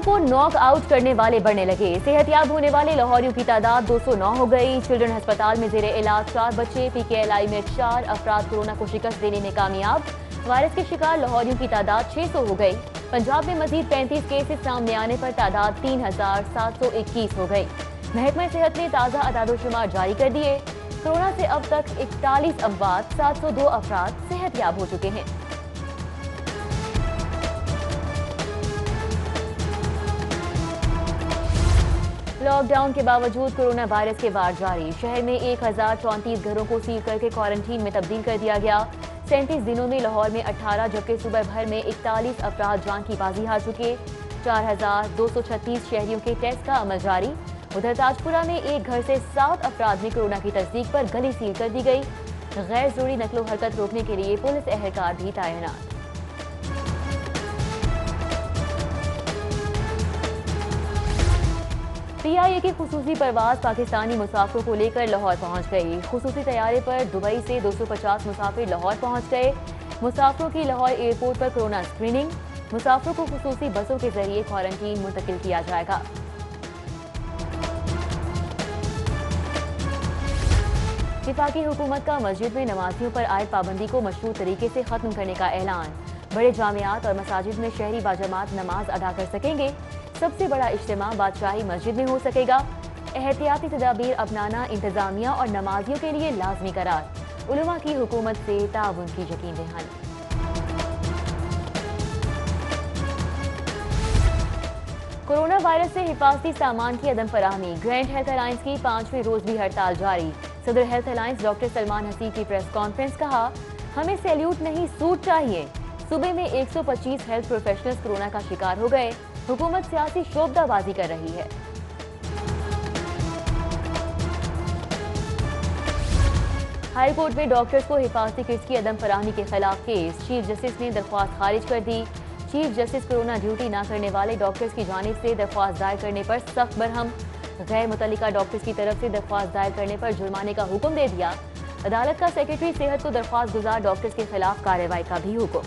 को knock out करने वाले बढ़ने लगे। सेहतयाब होने वाले लाहौरियों की तादाद 209 हो गई। चिल्ड्रन अस्पताल में जेरे इलाज 4 बच्चे, PKLI में 4 अफराद कोरोना को शिकस्त देने में कामयाब। वायरस के शिकार लाहौरियों की तादाद 600 हो गई। पंजाब में मजीद 35 केसेस सामने आने पर तादाद 3721 हो गई। महकमा सेहत ने ताज़ा अदादोशुमार जारी कर दिए। कोरोना से अब तक 41 अफवात, 702 अफराद सेहतयाब हो चुके हैं। लॉकडाउन के बावजूद कोरोना वायरस के वार जारी। शहर में 1034 घरों को सील करके क्वारंटीन में तब्दील कर दिया गया। 37 दिनों में लाहौर में 18 जबकि सूबे भर में 41 अफराद जान की बाजी हार चुके। 4236 शहरियों के टेस्ट का अमल जारी। उधर ताजपुरा में एक घर से 7 अफराद में कोरोना की तस्दीक पर गली सील कर दी गई। गैर जरूरी नकलो हरकत रोकने के लिए पुलिस एहलकार भी तैनात। PIA की खुसूसी परवाज पाकिस्तानी मुसाफिरों को लेकर लाहौर पहुंच गई। खुसूसी तैयारे पर दुबई से 250 मुसाफिर लाहौर पहुंच गए। मुसाफिरों की लाहौर एयरपोर्ट पर कोरोना स्क्रीनिंग। मुसाफिरों को खुसूसी बसों के जरिए क्वारंटीन मुंतकिल किया जाएगा। वफाकी हुकूमत का मस्जिद में नमाजियों पर आयद पाबंदी को मशरूत तरीके से खत्म करने का ऐलान। बड़े जामियात और मसाजिद में शहरी बाजमात नमाज अदा कर सकेंगे। सबसे बड़ा इज्तिमा बादशाही मस्जिद में हो सकेगा। एहतियाती तदाबीर अपनाना इंतजामिया और नमाजियों के लिए लाजमी करार। उलमा की हुकूमत से ताउन की यकीन दहानी। कोरोना वायरस से हिफाजती सामान की अदम फराहमी। ग्रैंड हेल्थ अलायंस की 5वें रोज भी हड़ताल जारी। सदर health alliance doctor Salman Haseeb की प्रेस कॉन्फ्रेंस। कहा, हमें सैल्यूट नहीं सूट चाहिए। सूबे में 125 हेल्थ प्रोफेशनल्स कोरोना का शिकार हो गए। हुकूमत सियासी शोबदाबाजी कर रही है। हाई कोर्ट में डॉक्टर्स को हिफाजती किट्स की अदम फराहमी के खिलाफ केस। चीफ जस्टिस ने दरख्वास्त खारिज कर दी। चीफ जस्टिस कोरोना ड्यूटी न करने वाले डॉक्टर्स की जानिब से दरख्वास्त दायर करने पर सख्त बरहम। गैर मुतल्लिका डॉक्टर्स की तरफ से दरख्वास्त दायर करने पर जुर्माने का हुक्म दे दिया। अदालत का सेक्रेटरी सेहत को दरख्वास्त गुजार डॉक्टर्स के खिलाफ कार्रवाई का भी हुक्म।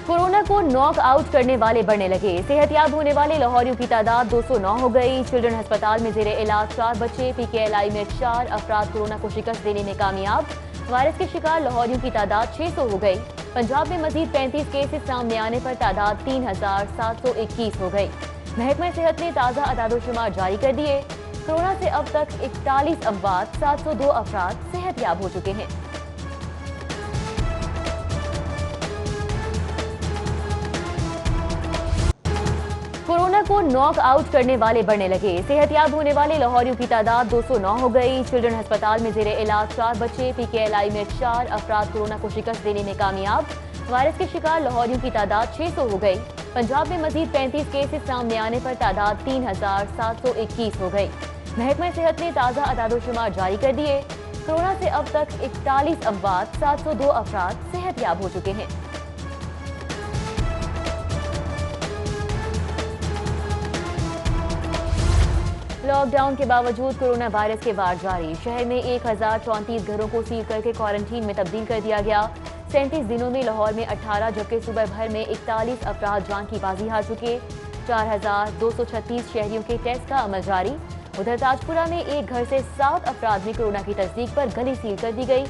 कोरोना को नॉक आउट करने वाले बढ़ने लगे। सेहतयाब होने वाले लाहौरियों की तादाद 209 हो गई। चिल्ड्रन अस्पताल में जेरे इलाज 4 बच्चे, PKLI में 4 अफराद कोरोना को शिकस्त देने में कामयाब। वायरस के शिकार लाहौरियों की तादाद 600 हो गई। पंजाब में मजीद 35 केसेस सामने आने पर तादाद 3721 हो गई। महकमा सेहत ने ताज़ा अदादोशुमार जारी कर दिए। कोरोना से अब तक 41 अफवात, 702 अफराद सेहतयाब हो चुके हैं। कोरोना को नॉक आउट करने वाले बढ़ने लगे। सेहतयाब होने वाले लाहौरियों की तादाद 209 हो गई। चिल्ड्रन अस्पताल में जेरे इलाज 4 बच्चे, PKLI में 4 अफराद कोरोना को शिकस्त देने में कामयाब। वायरस के शिकार लाहौरियों की तादाद 600 हो गई। पंजाब में मजीद 35 केसेस सामने आने पर तादाद 3721 हो गई। महकमा सेहत ने ताज़ा अदादोशुमार जारी कर दिए। कोरोना से अब तक 41 अफवात, 702 अफराद सेहतयाब हो चुके हैं। लॉकडाउन के बावजूद कोरोना वायरस के वार जारी। शहर में 1034 घरों को सील करके क्वारंटीन में तब्दील कर दिया गया। 37 दिनों में लाहौर में 18 जबकि सूबे भर में 41 अफराद जान की बाजी हार चुके। 4236 शहरियों के टेस्ट का अमल जारी। उधर ताजपुरा में एक घर से 7 अफराद में कोरोना की तस्दीक पर गली सील कर दी गई।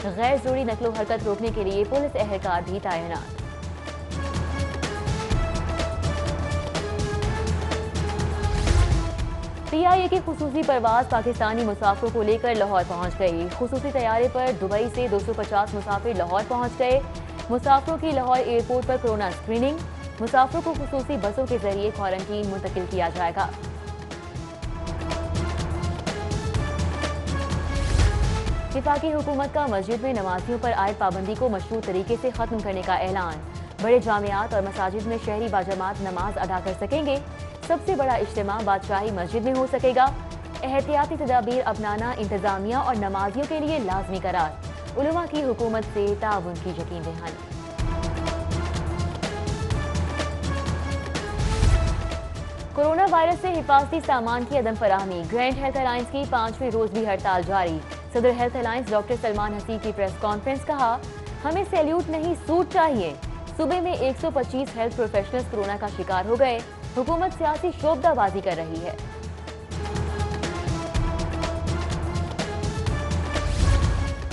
गैर जरूरी नकलो हरकत रोकने के लिए पुलिस एहलकार भी तैनात। PIA की खुसूसी परवाज पाकिस्तानी मुसाफिरों को लेकर लाहौर पहुंच गई। खुसूसी तैयारे पर दुबई से 250 मुसाफिर लाहौर पहुंच गए। मुसाफिरों की लाहौर एयरपोर्ट पर कोरोना स्क्रीनिंग। मुसाफिरों को खुसूसी बसों के जरिए क्वारंटीन मुंतकिल किया जाएगा। वफाकी हुकूमत का मस्जिद में नमाजियों पर आयद पाबंदी को मशरूत तरीके से खत्म करने का ऐलान। बड़े जामियात और मसाजिद में शहरी बाजमात नमाज अदा कर सकेंगे। सबसे बड़ा इज्तिमा बादशाही मस्जिद में हो सकेगा। एहतियाती तदाबीर अपनाना इंतजामिया और नमाजियों के लिए लाजमी करार। उलमा की हुकूमत से ताउन की यकीन दहानी। कोरोना वायरस से हिफाजती सामान की अदम फराहमी। ग्रैंड हेल्थ अलायंस की 5वें रोज भी हड़ताल जारी। सदर health alliance doctor Salman Haseeb की प्रेस कॉन्फ्रेंस, कहा हमें सैल्यूट नहीं सूट चाहिए। सूबे में 125 हेल्थ प्रोफेशनल्स कोरोना का शिकार हो गए। हुकूमत सियासी शोबदाबाजी कर रही है।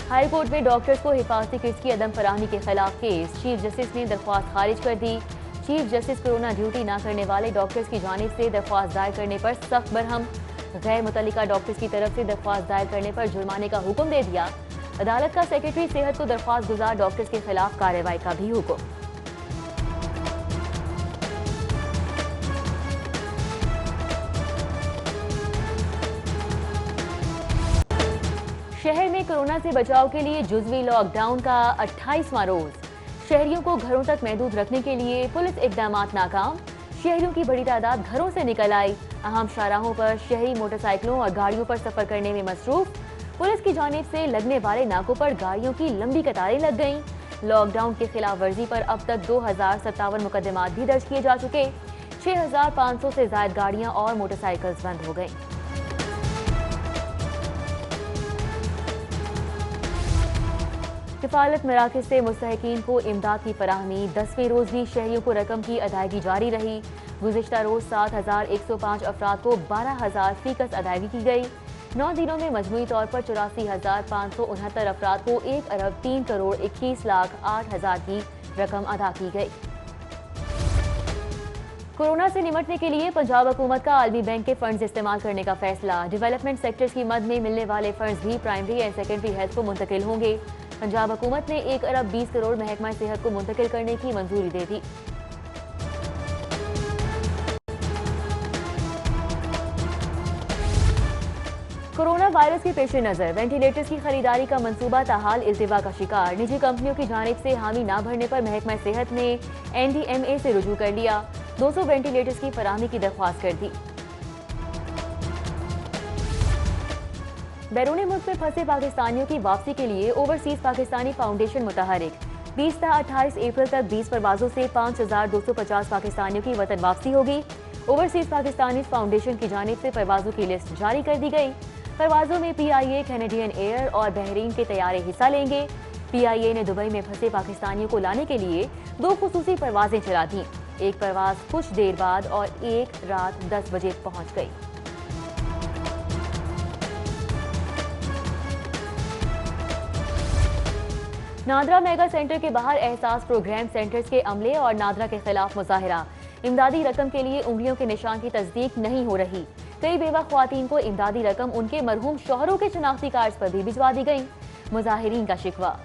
हाई कोर्ट में डॉक्टर्स को हिफाजती किट्स की अदम फराहमी के खिलाफ केस। चीफ जस्टिस ने दरख्वास्त खारिज कर दी। चीफ जस्टिस कोरोना ड्यूटी न करने वाले डॉक्टर्स की जानिब से दरख्वास्त दायर करने पर सख्त बरहम। गैर मुतल्लिका डॉक्टर्स की तरफ से दरख्वास्त दायर करने पर जुर्माने का हुक्म दे दिया। अदालत का सेक्रेटरी सेहत को दरख्वास्त गुजार डॉक्टर्स के खिलाफ कार्रवाई का भी हुक्म। शहर में कोरोना से बचाव के लिए जुज़वी लॉकडाउन का 28वां रोज। शहरियों को घरों तक महदूद रखने के लिए पुलिस इक़दामात नाकाम। शहरियों की बड़ी तादाद घरों से निकल आई। अहम शाहराहों पर शहरी मोटरसाइकिलों और गाड़ियों पर सफर करने में मसरूफ। पुलिस की जानिब से लगने वाले नाकों पर गाड़ियों की लंबी कतारें लग गईं। लॉकडाउन की खिलाफ वर्जी पर अब तक 2057 मुकदमात भी दर्ज किए जा चुके। 6500 से ज्यादा गाड़ियां और मोटरसाइकिल्स बंद हो गईं। किफालत मराकज़ से मुस्तहिकीन को इमदाद की फराहमी। 10वें रोज भी शहरियों को रकम की अदायगी जारी रही। गुज़िश्ता रोज 7105 अफराद को 12,000% अदायगी की गई। 9 दिनों में मजमूई तौर पर 84,569 अफराद को 1,03,21,08,000 की रकम अदा की गई। कोरोना से निपटने के लिए पंजाब हुकूमत का आलमी बैंक के फंड्स इस्तेमाल करने का फैसला। डेवलपमेंट सेक्टर्स की मद में मिलने वाले फंड्स भी प्राइमरी एंड सेकेंडरी हेल्थ को मुंतकिल होंगे। पंजाब हुकूमत ने 1,20 करोड़ महकमा सेहत को मुंतकिल करने की मंजूरी दे दी। कोरोना वायरस के पेश नजर वेंटिलेटर्स की खरीदारी का मंसूबा ताहाल इल्तिवा का शिकार। निजी कंपनियों की जानिब से हामी ना भरने पर महकमा सेहत ने NDMA से रुजू कर लिया। 200 वेंटिलेटर्स की फराहमी की दरख्वास्त कर दी। बैरून मुल्क में फंसे पाकिस्तानियों की वापसी के लिए ओवरसीज पाकिस्तानी फाउंडेशन मुतहरिक। 20 से 28 अप्रैल तक 20 परवाजों से 5250 पाकिस्तानियों की वतन वापसी होगी। ओवरसीज पाकिस्तानी फाउंडेशन की जानिब से परवाजों की लिस्ट जारी कर दी गई। परवाजों में PIA, कैनेडियन एयर और बहरीन के तैयारे हिस्सा लेंगे। PIA ने दुबई में फंसे पाकिस्तानियों को लाने के लिए 2 खुसूसी परवाजें चला दी। एक परवाज कुछ देर बाद और एक रात 10 बजे पहुंच गई। नादरा मेगा सेंटर के बाहर एहसास प्रोग्राम सेंटर्स के अमले और नादरा के खिलाफ मुजाहिरा। इमदादी रकम के लिए उंगलियों के निशान की तस्दीक नहीं हो रही। कई बेवा ख्वातीन को इमदादी रकम उनके मरहूम शौहरों के शनाख्ती कार्ड पर भी भिजवा दी गई। मुजाहिरीन का शिकवा।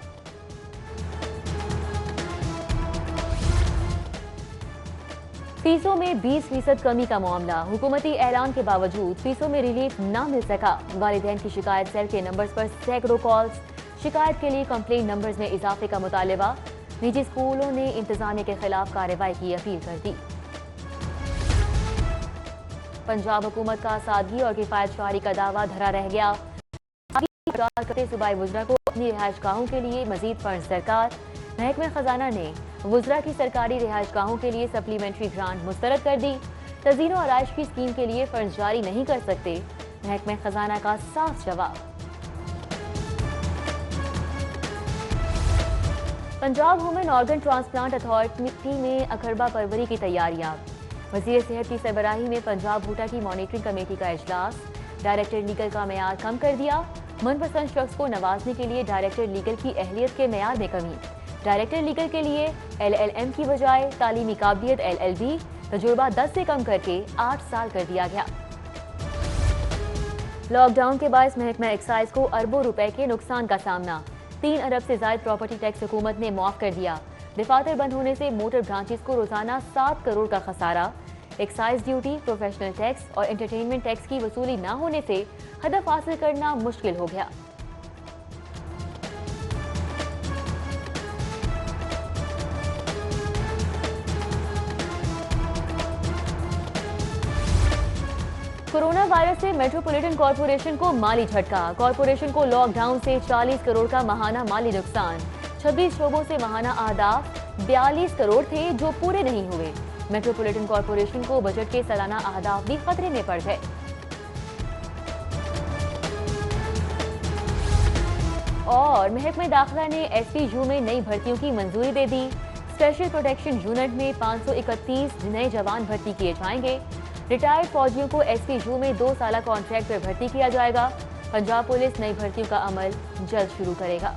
फीसों में 20% कमी का मामला। हुकूमती ऐलान के बावजूद फीसों में रिलीफ न मिल सका। वालिदैन की शिकायत सेल के नंबर्स पर सैकड़ों कॉल्स। शिकायत के लिए कंप्लेंट नंबर्स में इजाफे का मुतालबा। निजी स्कूलों ने इंतजामिया के खिलाफ कार्रवाई की अपील कर दी। पंजाब हुकूमत का सादगी और किफायत शहरी का दावा धरा रह गया। सूबाई वुज़रा को अपनी रिहायशगाहों के लिए मजीद फंड दरकार। महकमा खजाना ने वुज़रा की सरकारी रिहायशगाहों के लिए सप्लीमेंट्री ग्रांट मुस्तरद कर दी। तज़ीन और आराइश की स्कीम के लिए फंड जारी नहीं कर सकते। महकमा खजाना का साफ जवाब। Punjab human organ transplant authority में अखरबा परवरी की तैयारियां। वज़ीर सेहत की सरबराही में पंजाब भूटा की मॉनिटरिंग कमेटी का इजलास। डायरेक्टर लीगल का मेयार कम कर दिया। मनपसंद शख्स को नवाजने के लिए डायरेक्टर लीगल की अहलियत के मेयार में कमी। डायरेक्टर लीगल के लिए LLM की बजाय तालीमी काबिलियत LLB, तजुर्बा 10 से कम करके 8 साल कर दिया गया। लॉकडाउन के बायस महकमा एक्साइज को अरबों रुपए के नुकसान का सामना। 3 अरब से ज्यादा प्रॉपर्टी टैक्स हुकूमत ने माफ कर दिया। दफातर बंद होने से मोटर ब्रांचेस को रोजाना 7 करोड़ का खसारा। एक्साइज ड्यूटी, प्रोफेशनल टैक्स और एंटरटेनमेंट टैक्स की वसूली न होने से हदफ हासिल करना मुश्किल हो गया। कोरोना वायरस से मेट्रोपॉलिटन कॉरपोरेशन को माली झटका। कॉरपोरेशन को लॉकडाउन से 40 करोड़ का माहाना माली नुकसान। 26 शोबों से माहाना अहदाफ 42 करोड़ थे जो पूरे नहीं हुए। मेट्रोपॉलिटन कॉरपोरेशन को बजट के सालाना अहदाफ भी खतरे में पड़ गए। और महकमे दाखिला ने एसपीयू में नई भर्तियों की मंजूरी दे दी। स्पेशल प्रोटेक्शन यूनिट में 531 नए जवान भर्ती किए जाएंगे। रिटायर्ड फौजियों को एसपीयू में 2 साल कॉन्ट्रैक्ट पर भर्ती किया जाएगा। पंजाब पुलिस नई भर्तियों का अमल जल्द शुरू करेगा।